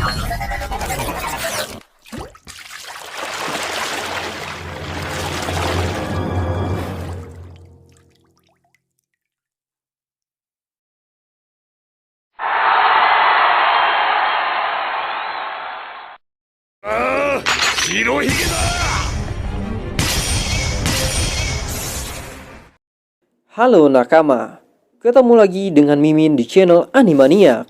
Halo nakama, ketemu lagi dengan Mimin di channel Animania.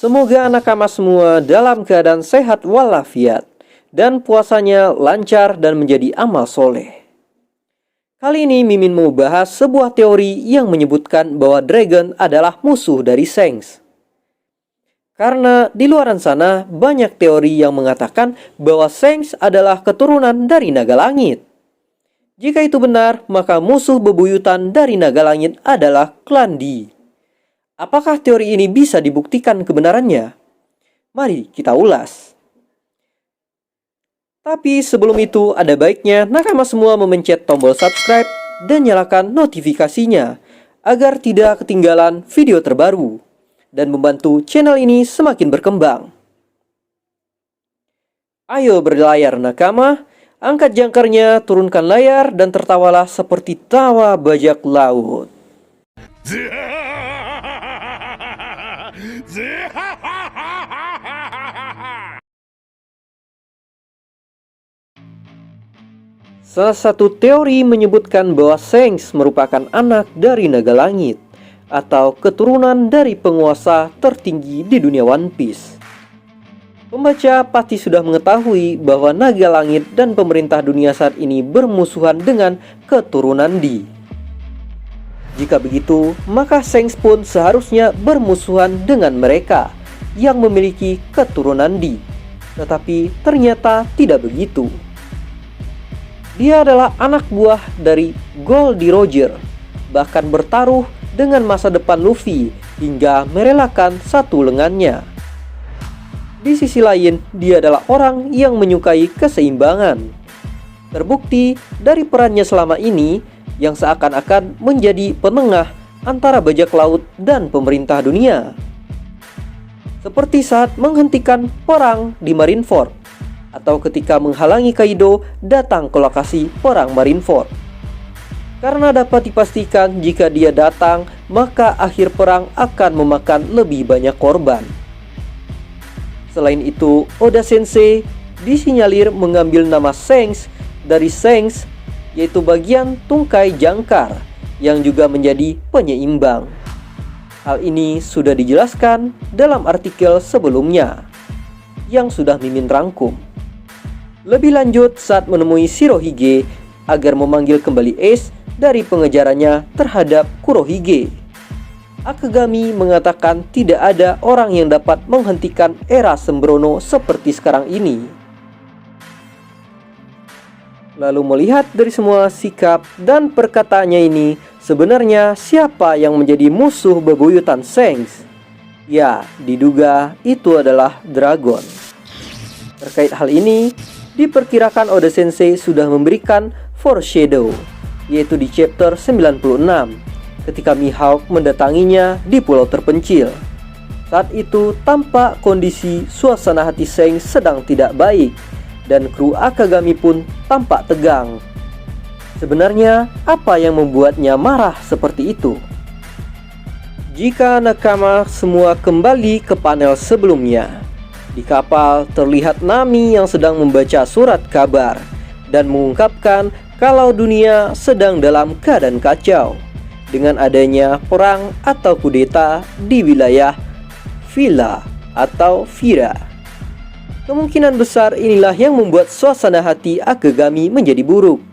Semoga nakama semua dalam keadaan sehat walafiat dan puasanya lancar dan menjadi amal soleh. Kali ini Mimin mau bahas sebuah teori yang menyebutkan bahwa Dragon adalah musuh dari Shanks. Karena di luaran sana banyak teori yang mengatakan bahwa Shanks adalah keturunan dari naga langit. Jika itu benar, maka musuh bebuyutan dari naga langit adalah klan Di. Apakah teori ini bisa dibuktikan kebenarannya? Mari kita ulas. Tapi sebelum itu, ada baiknya nakama semua memencet tombol subscribe dan nyalakan notifikasinya agar tidak ketinggalan video terbaru dan membantu channel ini semakin berkembang. Ayo berlayar nakama. Angkat jangkarnya, turunkan layar, dan tertawalah seperti tawa bajak laut. Salah satu teori menyebutkan bahwa Shanks merupakan anak dari naga langit atau keturunan dari penguasa tertinggi di dunia One Piece. Pembaca pasti sudah mengetahui bahwa naga langit dan pemerintah dunia saat ini bermusuhan dengan keturunan Di. Jika begitu, maka Shanks pun seharusnya bermusuhan dengan mereka yang memiliki keturunan Di. Tetapi ternyata tidak begitu. Dia adalah anak buah dari Goldie Roger, bahkan bertaruh dengan masa depan Luffy hingga merelakan satu lengannya. Di sisi lain, dia adalah orang yang menyukai keseimbangan. Terbukti dari perannya selama ini yang seakan-akan menjadi penengah antara bajak laut dan pemerintah dunia. Seperti saat menghentikan perang di Marineford atau ketika menghalangi Kaido datang ke lokasi perang Marineford. Karena dapat dipastikan jika dia datang, maka akhir perang akan memakan lebih banyak korban. Selain itu, Oda Sensei disinyalir mengambil nama Shanks dari Shanks, yaitu bagian tungkai jangkar yang juga menjadi penyeimbang. Hal ini sudah dijelaskan dalam artikel sebelumnya yang sudah Mimin rangkum. Lebih lanjut saat menemui Shirohige agar memanggil kembali Ace dari pengejarannya terhadap Kurohige. Akagami mengatakan tidak ada orang yang dapat menghentikan era sembrono seperti sekarang ini. Lalu melihat dari semua sikap dan perkataannya ini, sebenarnya siapa yang menjadi musuh bebuyutan Shanks? Ya, diduga itu adalah Dragon. Terkait hal ini, diperkirakan Oda Sensei sudah memberikan foreshadow, yaitu di chapter 96. Ketika Mihawk mendatanginya di pulau terpencil. Saat itu tampak kondisi suasana hati Shanks sedang tidak baik dan kru Akagami pun tampak tegang. Sebenarnya apa yang membuatnya marah seperti itu? Jika nakama semua kembali ke panel sebelumnya, di kapal terlihat Nami yang sedang membaca surat kabar dan mengungkapkan kalau dunia sedang dalam keadaan kacau dengan adanya perang atau kudeta di wilayah Villa atau Vira. Kemungkinan besar inilah yang membuat suasana hati Akagami menjadi buruk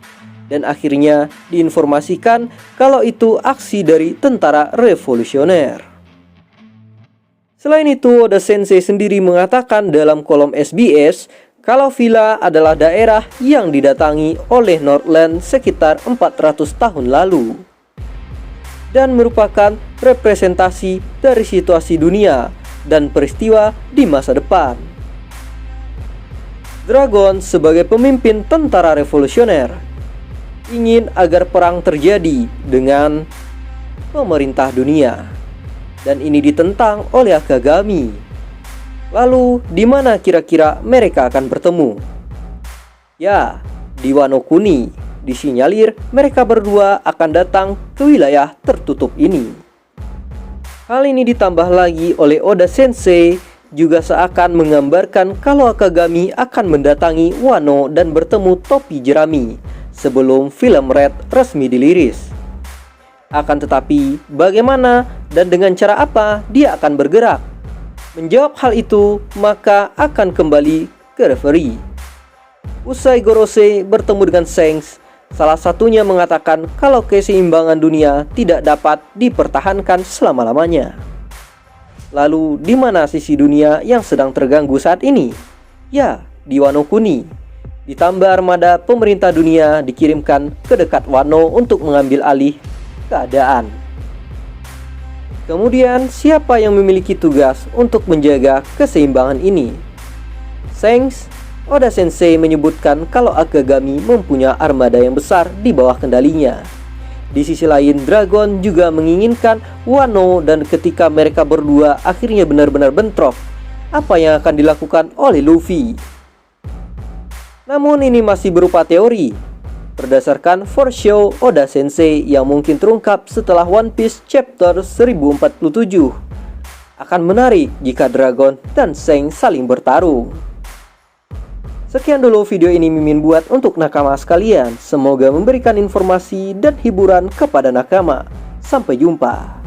dan akhirnya diinformasikan kalau itu aksi dari tentara revolusioner. Selain itu, Oda Sensei sendiri mengatakan dalam kolom SBS kalau Villa adalah daerah yang didatangi oleh Northland sekitar 400 tahun lalu dan merupakan representasi dari situasi dunia dan peristiwa di masa depan. Dragon sebagai pemimpin tentara revolusioner ingin agar perang terjadi dengan pemerintah dunia, dan ini ditentang oleh Akagami. Lalu, di mana kira-kira mereka akan bertemu? Ya, di Wano Kuni. Disinyalir mereka berdua akan datang ke wilayah tertutup ini. Hal ini ditambah lagi oleh Oda Sensei, juga seakan menggambarkan kalau Akagami akan mendatangi Wano dan bertemu topi jerami sebelum film Red resmi dirilis. Akan tetapi, bagaimana dan dengan cara apa dia akan bergerak? Menjawab hal itu, maka akan kembali ke referee. Usai Gorosei bertemu dengan Shanks, salah satunya mengatakan kalau keseimbangan dunia tidak dapat dipertahankan selama-lamanya. Lalu, di mana sisi dunia yang sedang terganggu saat ini? Ya, di Wano Kuni. Ditambah armada pemerintah dunia dikirimkan ke dekat Wano untuk mengambil alih keadaan. Kemudian, siapa yang memiliki tugas untuk menjaga keseimbangan ini? Shanks, Oda Sensei menyebutkan kalau Akagami mempunyai armada yang besar di bawah kendalinya. Di sisi lain, Dragon juga menginginkan Wano, dan ketika mereka berdua akhirnya benar-benar bentrok, apa yang akan dilakukan oleh Luffy? Namun ini masih berupa teori berdasarkan foreshow Oda Sensei yang mungkin terungkap setelah One Piece chapter 1047. Akan menarik jika Dragon dan Shanks saling bertarung. Sekian dulu video ini Mimin buat untuk nakama sekalian. Semoga memberikan informasi dan hiburan kepada nakama. Sampai jumpa.